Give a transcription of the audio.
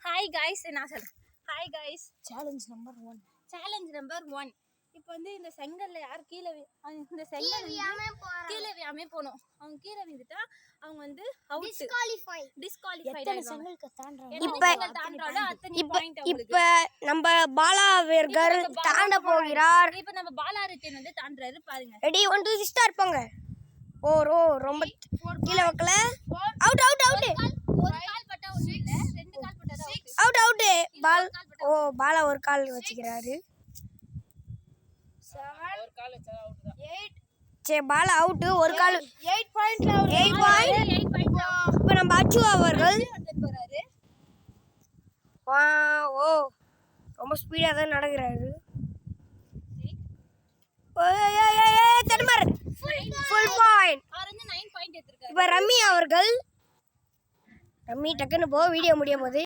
Hi guys, நான் சொல்றேன். Hi guys, challenge number 1. இப்போ வந்து இந்த செங்கல்ல யார் கீழே இந்த செங்கல் கீழே வியாமே போகணும். அவங்க கீழே விழுந்துட்டா அவங்க வந்து டிஸ்குவாலிஃபைட் செங்கலுக்கு தாண்டறோம். இப்ப நம்ம பாலா அவர்கள் தாண்ட போகிறார். இப்போ நம்ம பாலா ரிட்டன் வந்து தாண்டறாரு பாருங்க. ரெடி 1 2 3 ஸ்டார்ட் போங்க. ஓ ரொம்ப கீழ வைக்கல. அவுட் ஒரு கால் பட்டா ஒண்ணு இல்ல, ரெண்டு கால் பட்டா அவுட் பால். ஓ பாலா ஒரு கால் வச்சிக்கிறாரு. 7 ஒரு கால் வச்சா அவுட் தான். 8 சே பாலா அவுட் ஒரு கால் 8 பாயிண்ட். இப்போ நம்ம அச்சு அவர்கள் போறாரு. ஓ ரொம்ப ஸ்பீடா தான் நடக்குறாரு. தடுமாறு ஃபுல் பாயிண்ட். ஆரஞ்சு 9 பாயிண்ட் எடுத்துட்டாரு. இப்போ ரம்மி அவர்கள் டக்குன்னு வீடியோ முடியும் போது